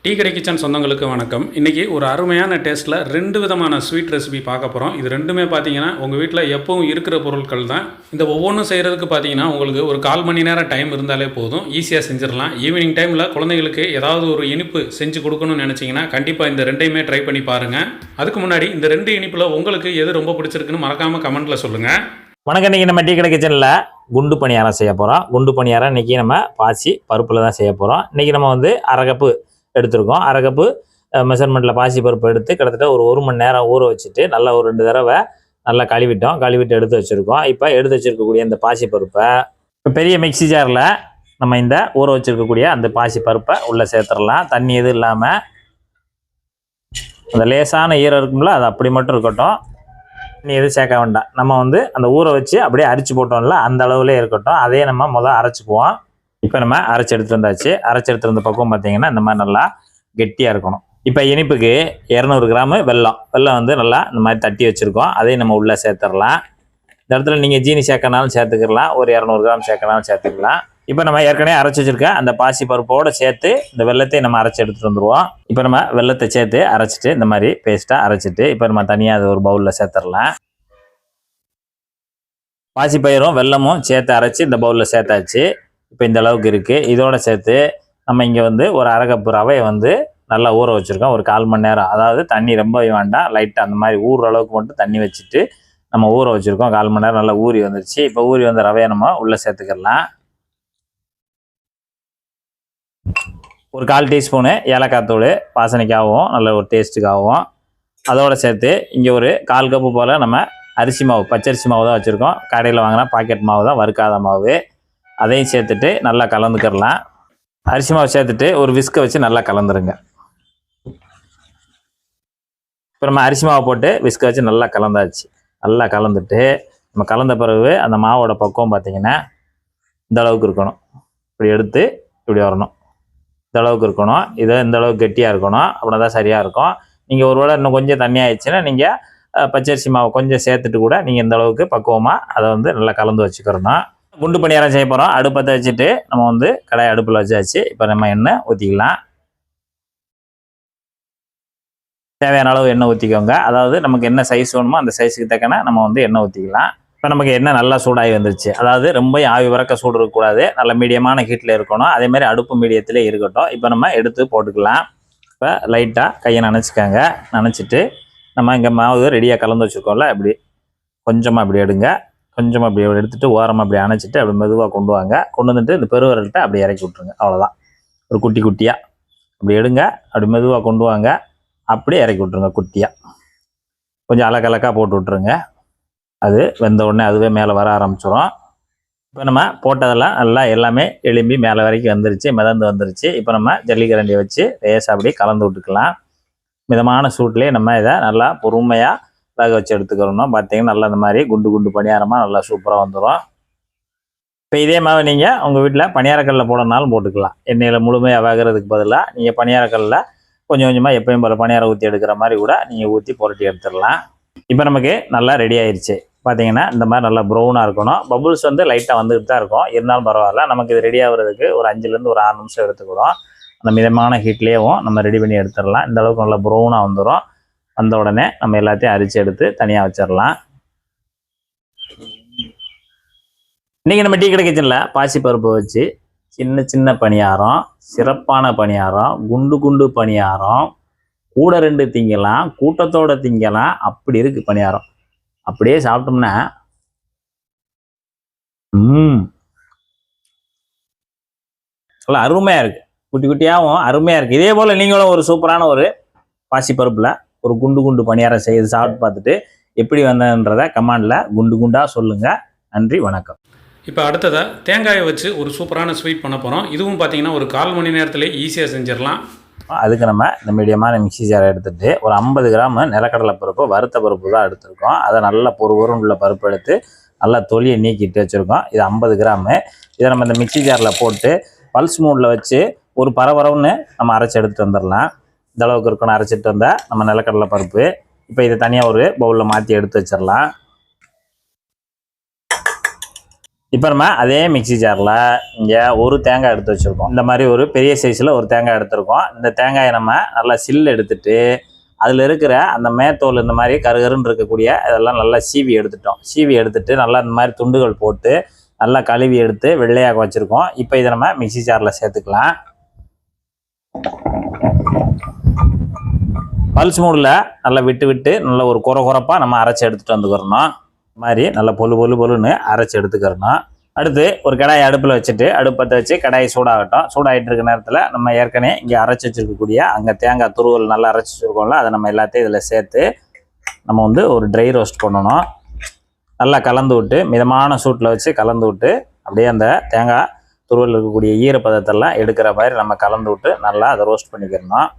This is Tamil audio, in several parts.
டீ கடை கிச்சன் சொந்தங்களுக்கு வணக்கம். இன்றைக்கி ஒரு அருமையான டேஸ்ட்டில் 2 விதமான ஸ்வீட் ரெசிபி பார்க்க போகிறோம். இது ரெண்டுமே பார்த்தீங்கன்னா உங்கள் வீட்டில் எப்பவும் இருக்கிற பொருட்கள் தான். இந்த ஒவ்வொன்றும் செய்கிறதுக்கு பார்த்தீங்கன்னா உங்களுக்கு ஒரு 1/4 மணி நேரம் டைம் இருந்தாலே போதும், ஈஸியாக செஞ்சிடலாம். ஈவினிங் டைமில் குழந்தைகளுக்கு ஏதாவது ஒரு இனிப்பு செஞ்சு கொடுக்கணும்னு நினச்சிங்கன்னா கண்டிப்பாக இந்த ரெண்டையுமே ட்ரை பண்ணி பாருங்கள். அதுக்கு முன்னாடி இந்த 2 இனிப்பில் உங்களுக்கு எது ரொம்ப பிடிச்சிருக்குன்னு மறக்காமல் கமெண்ட்டில் சொல்லுங்கள். வணக்கம். இன்றைக்கி நம்ம டீ கடை கிச்சனில் குண்டு பணியாரம் செய்ய போகிறோம். குண்டு பணியாரம் இன்றைக்கி நம்ம பாசி பருப்பில் தான் செய்ய போகிறோம். இன்றைக்கி நம்ம வந்து அரை கப்பு எடுத்துருக்கோம். அரை கப்பு மெஷர்மெண்ட்டில் பாசி பருப்பு எடுத்து கிட்டத்தட்ட ஒரு மணி நேரம் ஊற வச்சுட்டு நல்லா ஒரு 2 தடவை நல்லா கழுவிட்டு எடுத்து வச்சுருக்கோம். இப்போ எடுத்து வச்சுருக்கக்கூடிய இந்த பாசி பருப்பை பெரிய மிக்சி ஜாரில் நம்ம இந்த ஊற வச்சுருக்கக்கூடிய அந்த பாசி பருப்பை உள்ளே சேர்த்துடலாம். தண்ணி எதுவும் இல்லாமல் அந்த லேசான ஈரம் இருக்கும்ல, அது அப்படி மட்டும் இருக்கட்டும். தண்ணி எதுவும் சேர்க்க வேண்டாம். நம்ம வந்து அந்த ஊற வச்சு அப்படியே அரைச்சி போட்டோம்ல, அந்த அளவுலேயே இருக்கட்டும். அதே நம்ம முதல் அரைச்சிக்குவோம். இப்போ நம்ம அரைச்சி எடுத்துகிட்டு வந்தாச்சு. அரைச்சி எடுத்துகிட்டு வந்த பக்கம் பார்த்தீங்கன்னா இந்த மாதிரி நல்லா கெட்டியாக இருக்கணும். இப்போ இனிப்புக்கு 200 கிராம் வெல்லம் வந்து நல்லா இந்த மாதிரி தட்டி வச்சுருக்கோம். அதையும் நம்ம உள்ளே சேர்த்துடலாம். இந்த இடத்துல நீங்கள் ஜீனி சேர்க்கனாலும் சேர்த்துக்கலாம், ஒரு 200 கிராம் சேர்க்கனாலும் சேர்த்துக்கலாம். இப்போ நம்ம ஏற்கனவே அரைச்சி வச்சுருக்க அந்த பாசி பருப்போடு சேர்த்து இந்த வெல்லத்தை நம்ம அரைச்சி எடுத்துகிட்டு வந்துடுவோம். இப்போ நம்ம வெல்லத்தை சேர்த்து அரைச்சிட்டு இந்த மாதிரி பேஸ்ட்டாக அரைச்சிட்டு இப்போ நம்ம தனியாக அது ஒரு பவுலில் சேர்த்துடலாம். பாசி பயிரும் வெல்லமும் சேர்த்து அரைச்சி இந்த பவுலில் சேர்த்தாச்சு. இப்போ இந்த அளவுக்கு இருக்குது. இதோடு சேர்த்து நம்ம இங்கே வந்து ஒரு அரை கப்பு ரவையை வந்து நல்லா ஊற வச்சுருக்கோம். ஒரு 1/4 மணி நேரம், அதாவது தண்ணி ரொம்ப வேண்டாம், லைட்டாக அந்த மாதிரி ஊறுற அளவுக்கு மட்டும் தண்ணி வச்சுட்டு நம்ம ஊற வச்சுருக்கோம். 1/4 மணி நேரம் நல்லா ஊறி வந்துருச்சு. இப்போ ஊறி வந்த ரவையை நம்ம உள்ளே சேர்த்துக்கலாம். ஒரு 1/4 டீஸ்பூனு ஏலக்காய் தூள் வாசனைக்காகவும் நல்ல ஒரு டேஸ்ட்டுக்காகவும். அதோடு சேர்த்து இங்கே ஒரு 1/4 கப்பு போல் நம்ம அரிசி மாவு, பச்சரிசி மாவு தான் வச்சுருக்கோம். கடையில் வாங்கினா பாக்கெட் மாவு தான், வறுக்காத மாவு. அதையும் சேர்த்துட்டு நல்லா கலந்துக்கிடலாம். அரிசி மாவு சேர்த்துட்டு ஒரு விஸ்கை வச்சு நல்லா கலந்துருங்க. இப்போ நம்ம அரிசி மாவு போட்டு விஸ்கை வச்சு நல்லா கலந்தாச்சு. நல்லா கலந்துட்டு நம்ம கலந்த பிறகு அந்த மாவோட பக்குவம் பார்த்திங்கன்னா இந்த அளவுக்கு இருக்கணும். இப்படி எடுத்து இப்படி வரணும், இந்த அளவுக்கு இருக்கணும். இதை இந்த அளவுக்கு கெட்டியாக இருக்கணும். அப்படின்னா தான் சரியாக இருக்கும். நீங்கள் ஒரு வேளை இன்னும் கொஞ்சம் தண்ணி ஆயிடுச்சுன்னா நீங்கள் பச்சரிசி மாவு கொஞ்சம் சேர்த்துட்டு கூட நீங்கள் இந்த அளவுக்கு பக்குவமாக அதை வந்து நல்லா கலந்து வச்சுக்கிறணும். குண்டு பணியாரம் செய்ய போகிறோம். அடுப்பத்தை வச்சுட்டு நம்ம வந்து கடாய் அடுப்பில் வச்சாச்சு. இப்போ நம்ம எண்ணெய் ஊற்றிக்கலாம். தேவையான அளவு எண்ணெய் ஊற்றிக்கோங்க. அதாவது நமக்கு என்ன சைஸ் வேணுமோ அந்த சைஸுக்கு தக்கன நம்ம வந்து எண்ணெய் ஊற்றிக்கலாம். இப்போ நமக்கு எண்ணெய் நல்லா சூடாகி வந்துருச்சு. அதாவது ரொம்ப ஆவி வரக்க சூடு இருக்கக்கூடாது, நல்ல மீடியமான ஹீட்டில் இருக்கணும். அதேமாதிரி அடுப்பு மீடியத்திலே இருக்கட்டும். இப்போ நம்ம எடுத்து போட்டுக்கலாம். இப்போ லைட்டாக கையை நனைச்சிக்கோங்க. நனைச்சிட்டு நம்ம இங்கே மாவு ரெடியாக கலந்து வச்சுருக்கோம்ல, இப்படி கொஞ்சமாக இப்படி எடுங்க. கொஞ்சமாக அப்படி எடுத்துகிட்டு ஓரமாக அப்படி அணைச்சிட்டு அப்படி மெதுவாக கொண்டு வாங்க. கொண்டு வந்துட்டு இந்த பெருவிரல்கிட்ட அப்படி இறக்கி விட்ருங்க. அவ்வளோதான். ஒரு குட்டி குட்டியாக அப்படி எடுங்க. அப்படி மெதுவாக கொண்டு வாங்க. அப்படியே இறக்கி விட்ருங்க குட்டியாக. கொஞ்சம் அலக்கலக்காக போட்டு விட்ருங்க. அது வெந்த உடனே அதுவே மேலே வர ஆரம்பிச்சிடும். இப்போ நம்ம போட்டதெல்லாம் நல்லா எல்லாமே எலும்பி மேலே வரைக்கும் வந்துருச்சு, மிதந்து வந்துருச்சு. இப்போ நம்ம ஜல்லிக்கரண்டியை வச்சு லேசாக அப்படியே கலந்து விட்டுக்கலாம். மிதமான சூட்லேயே நம்ம இதை நல்லா பொறுமையாக வேக வச்சு எடுத்துக்கிறோம். பார்த்தீங்கன்னா நல்லா இந்த மாதிரி குண்டு குண்டு பணியாரமாக நல்லா சூப்பராக வந்துடும். இப்போ இதே மாதிரி நீங்கள் உங்கள் வீட்டில் பணியாரக்கல்லில் போடனாலும் போட்டுக்கலாம். எண்ணெயில் முழுமையாக வேகிறதுக்கு பதிலாக நீங்கள் பணியாரக்கல்லில் கொஞ்சம் கொஞ்சமாக எப்பயும் போல் பணியாரம் ஊற்றி எடுக்கிற மாதிரி கூட நீங்கள் ஊற்றி புரட்டி எடுத்துடலாம். இப்போ நமக்கு நல்லா ரெடி ஆயிடுச்சு. பார்த்தீங்கன்னா இந்த மாதிரி நல்லா ப்ரௌனாக இருக்கணும். பபுள்ஸ் வந்து லைட்டாக வந்துட்டு தான் இருக்கும், இருந்தாலும் பரவாயில்ல. நமக்கு இது ரெடி ஆகிறதுக்கு ஒரு 5லேருந்து ஒரு 6 நிமிஷம் எடுத்துக்கிறோம். அந்த மிதமான ஹீட்லேயும் நம்ம ரெடி பண்ணி எடுத்துடலாம். இந்த அளவுக்கு நல்லா ப்ரௌனாக வந்துடும். வந்த உடனே நம்ம எல்லாத்தையும் அரிச்சு எடுத்து தனியாக வச்சிடலாம். இன்றைக்கி நம்ம டீ கடை கிச்சனில் பாசி பருப்பு வச்சு சின்ன சின்ன பணியாரம், சிறப்பான பணியாரம், குண்டு குண்டு பணியாரம், கூட 2 திங்கலாம், கூட்டத்தோடு திங்கலாம். அப்படி இருக்குது பணியாரம். அப்படியே சாப்பிட்டோம்னா நல்லா அருமையாக இருக்குது. குட்டி குட்டியாகவும் அருமையாக இருக்குது. இதே போல் நீங்களும் ஒரு சூப்பரான ஒரு பாசி பருப்பில் ஒரு குண்டு குண்டு பணியாரம் செய்து சாப்பிட்டு பார்த்துட்டு எப்படி வந்ததுன்றதை கமெண்டில் குண்டு குண்டாக சொல்லுங்கள். நன்றி, வணக்கம். இப்போ அடுத்ததாக தேங்காயை வச்சு ஒரு சூப்பரான ஸ்வீட் பண்ண போகிறோம். இதுவும் பார்த்தீங்கன்னா ஒரு 1/4 மணி நேரத்திலே ஈஸியாக செஞ்சிடலாம். அதுக்கு நம்ம இந்த மீடியமான மிக்சி ஜாரை எடுத்துகிட்டு ஒரு 50 கிராம் நிலக்கடலை பருப்பு, வறுத்த பருப்பு தான் எடுத்துருக்கோம். அதை நல்லா பொறுவரும் உள்ள பருப்பு எடுத்து நல்லா தொலியை நீக்கிட்டு வச்சுருக்கோம். இது 50 கிராமு. இதை நம்ம இந்த மிக்சி ஜாரில் போட்டு பல்ஸ் மூடில் வச்சு ஒரு பரபரன்னு நம்ம அரைச்சி எடுத்துகிட்டு வந்துடலாம். இந்த அளவுக்கு இருக்கணும் அரைச்சிட்டு வந்தால் நம்ம நிலக்கடலை பருப்பு. இப்போ இதை தனியாக ஒரு பவுலில் மாற்றி எடுத்து வச்சிடலாம். இப்போ நம்ம அதே மிக்ஸி ஜாரில் இங்கே ஒரு தேங்காய் எடுத்து வச்சுருக்கோம். இந்த மாதிரி ஒரு பெரிய சைஸில் ஒரு தேங்காய் எடுத்துருக்கோம். இந்த தேங்காயை நம்ம நல்லா சில்லு எடுத்துட்டு அதில் இருக்கிற அந்த மேத்தோல் இந்த மாதிரி கருகருன்னு இருக்கக்கூடிய இதெல்லாம் நல்லா சீவி எடுத்துட்டோம். சீவி எடுத்துட்டு நல்லா இந்த மாதிரி துண்டுகள் போட்டு நல்லா கழுவி எடுத்து வெள்ளையாக வச்சுருக்கோம். இப்போ இதை நம்ம மிக்ஸி ஜாரில் சேர்த்துக்கலாம். பல்ஸ் மூடில் நல்லா விட்டு விட்டு நல்ல ஒரு குறப்பாக நம்ம அரைச்சி எடுத்துகிட்டு வந்துக்கிறணும். இந்த மாதிரி நல்லா பொலுன்னு அரைச்சி எடுத்துக்கிறணும். அடுத்து ஒரு கடாயை அடுப்பில் வச்சுட்டு அடுப்பத்தை வச்சு கடாயை சூடாகட்டும். சூடாகிட்டு இருக்க நேரத்தில் நம்ம ஏற்கனவே இங்கே அரைச்சி வச்சுருக்கக்கூடிய அங்கே தேங்காய் துருவல் நல்லா அரைச்சி வச்சுருக்கோம்ல, அதை நம்ம எல்லாத்தையும் இதில் சேர்த்து நம்ம வந்து ஒரு ட்ரை ரோஸ்ட் பண்ணணும். நல்லா கலந்து விட்டு மிதமான சூட்டில் வச்சு கலந்து விட்டு அப்படியே அந்த தேங்காய் துருவல் இருக்கக்கூடிய ஈரப்பதத்தெல்லாம் எடுக்கிற மாதிரி நம்ம கலந்து விட்டு நல்லா அதை ரோஸ்ட் பண்ணிக்கிறணும்.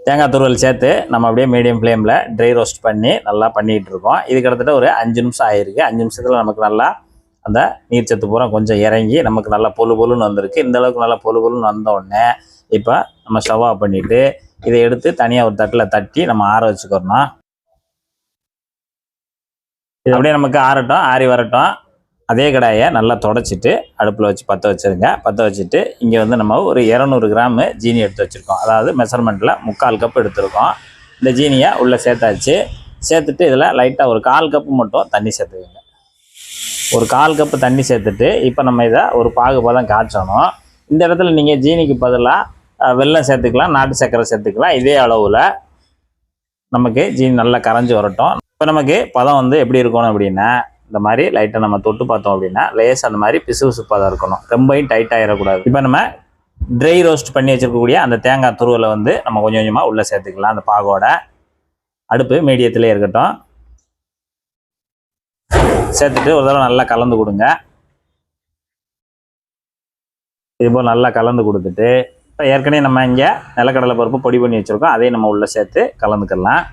தேங்காய் துருவல் சேர்த்து நம்ம அப்படியே மீடியம் ஃப்ளேமில் ட்ரை ரோஸ்ட் பண்ணி நல்லா பண்ணிகிட்டு இருக்கோம். இது கிட்டத்தட்ட ஒரு 5 நிமிஷம் ஆகிருக்கு. 5 நிமிஷத்தில் நமக்கு நல்லா அந்த நீர்ச்சத்து பூரா கொஞ்சம் இறங்கி நமக்கு நல்லா பொலுன்னு வந்திருக்கு. இந்த அளவுக்கு நல்லா பொலுன்னு வந்த உடனே இப்போ நம்ம ஸ்டவ் ஆஃப் பண்ணிவிட்டு இதை எடுத்து தனியாக ஒரு தட்டில் தட்டி நம்ம ஆற வச்சுக்கிறணும். இது அப்படியே நமக்கு ஆறட்டும், ஆறி வரட்டும். அதே கடாயை நல்லா தொடச்சிட்டு அடுப்பில் வச்சு பற்ற வச்சுருங்க. பற்ற வச்சுட்டு இங்கே வந்து நம்ம ஒரு 200 கிராம் ஜீனி எடுத்து வச்சுருக்கோம். அதாவது மெஷர்மெண்ட்டில் 3/4 கப் எடுத்துருக்கோம். இந்த ஜீனியை உள்ளே சேர்த்தாச்சு. சேர்த்துட்டு இதில் லைட்டாக ஒரு 1/4 கப்பு மட்டும் தண்ணி சேர்த்துக்கோங்க. ஒரு 1/4 கப்பு தண்ணி சேர்த்துட்டு இப்போ நம்ம இதை ஒரு பாகுபதம் காய்ச்சணும். இந்த இடத்துல நீங்கள் ஜீனிக்கு பதிலாக வெல்லம் சேர்த்துக்கலாம், நாட்டு சர்க்கரை சேர்த்துக்கலாம். இதே அளவில் நமக்கு ஜீனி நல்லா கரைஞ்சி வரட்டும். இப்போ நமக்கு பதம் வந்து எப்படி இருக்கணும் அப்படின்னா, இந்த மாதிரி லைட்டாக நம்ம தொட்டு பார்த்தோம் அப்படின்னா லேஸ் அந்த மாதிரி பிசு பதம் இருக்கணும். ரொம்பவும் டைட் ஆகிடக்கூடாது. இப்போ நம்ம ட்ரை ரோஸ்ட் பண்ணி வச்சுருக்கக்கூடிய அந்த தேங்காய் துருவலை வந்து நம்ம கொஞ்சம் கொஞ்சமாக உள்ளே சேர்த்துக்கலாம். அந்த பாகோட அடுப்பு மீடியத்திலே இருக்கட்டும். சேர்த்துட்டு ஒரு தடவை நல்லா கலந்து கொடுங்க. இதுபோல் நல்லா கலந்து கொடுத்துட்டு இப்போ ஏற்கனவே நம்ம இங்கே நிலக்கடலை பருப்பு பொடி பண்ணி வச்சுருக்கோம். அதையும் நம்ம உள்ளே சேர்த்து கலந்துக்கலாம்.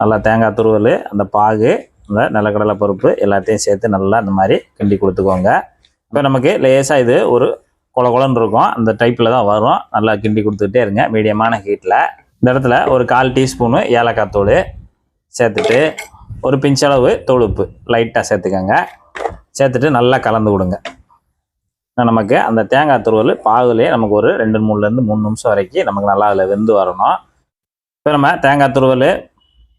நல்லா தேங்காய் துருவல், அந்த பாகு, இந்த நிலக்கடலை பருப்பு எல்லாத்தையும் சேர்த்து நல்லா இந்த மாதிரி கிண்டி கொடுத்துக்கோங்க. இப்போ நமக்கு லேசாக இது ஒரு குளன்னு இருக்கும். அந்த டைப்பில் தான் வரும். நல்லா கிண்டி கொடுத்துக்கிட்டே இருங்க மீடியமான ஹீட்டில். இந்த இடத்துல ஒரு 1/4 டீஸ்பூனு ஏலக்காய் தூள் சேர்த்துட்டு ஒரு பிஞ்சளவு தூளுப்பு லைட்டாக சேர்த்துக்கோங்க. சேர்த்துட்டு நல்லா கலந்து கொடுங்க. நமக்கு அந்த தேங்காய் துருவல் பாகுலேயே நமக்கு ஒரு 2-3 நிமிஷம் வரைக்கும் நமக்கு நல்லா அதில் வெந்து வரணும். இப்போ நம்ம தேங்காய் துருவல்,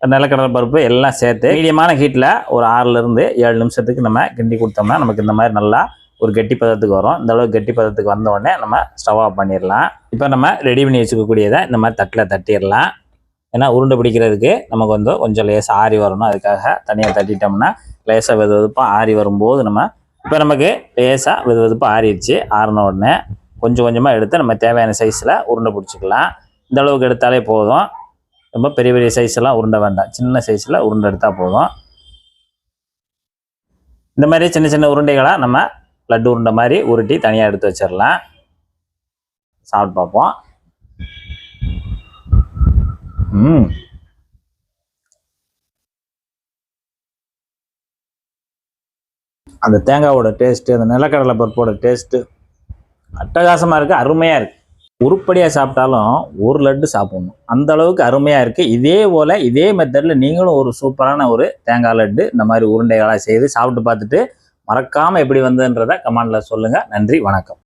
நிலக்கடலை பருப்பு எல்லாம் சேர்த்து மீடியமான ஹீட்டில் ஒரு 6-7 நிமிஷத்துக்கு நம்ம கிண்டி கொடுத்தோம்னா நமக்கு இந்த மாதிரி நல்லா ஒரு கெட்டி பதத்துக்கு வரும். இந்த அளவுக்கு கெட்டி பதத்துக்கு வந்த உடனே நம்ம ஸ்டவ் ஆஃப் பண்ணிடலாம். இப்போ நம்ம ரெடி பண்ணி வச்சுக்கக்கூடியதை இந்த மாதிரி தட்டில் தட்டிடலாம். ஏன்னா உருண்டை பிடிக்கிறதுக்கு நமக்கு வந்து கொஞ்சம் லேசாக ஆறி வரணும். அதுக்காக தனியாக தட்டிட்டோம்னா லேசாக வெதுப்பாக ஆறி வரும்போது நம்ம இப்போ நமக்கு லேசாக வெதுப்பாக ஆறிடுச்சு. ஆறின உடனே கொஞ்சமாக எடுத்து நம்ம தேவையான சைஸில் உருண்டை பிடிச்சிக்கலாம். இந்த அளவுக்கு எடுத்தாலே போதும். ரொம்ப பெரிய சைஸ்லாம் உருண்டை வேண்டாம். சின்ன சைஸில் உருண்டை எடுத்தால் போதும். இந்த மாதிரி சின்ன உருண்டைகளாக நம்ம லட்டு உருண்டை மாதிரி உருட்டி தனியாக எடுத்து வச்சிடலாம். சாப்பிட்டு பார்ப்போம். அந்த தேங்காவோட டேஸ்ட்டு, அந்த நிலக்கடலை பருப்போட டேஸ்ட்டு அட்டகாசமாக இருக்குது. அருமையாக இருக்குது. உருப்படியாக சாப்பிட்டாலும் ஒரு லட்டு சாப்பிடணும். அந்த அளவுக்கு அருமையாக இருக்குது. இதே போல் இதே மெத்தடில் நீங்களும் ஒரு சூப்பரான ஒரு தேங்காய் லட்டு இந்த மாதிரி உருண்டைகளாக செய்து சாப்பிட்டு பார்த்துட்டு மறக்காமல் எப்படி வந்ததுன்றதை கமெண்டில் சொல்லுங்கள். நன்றி, வணக்கம்.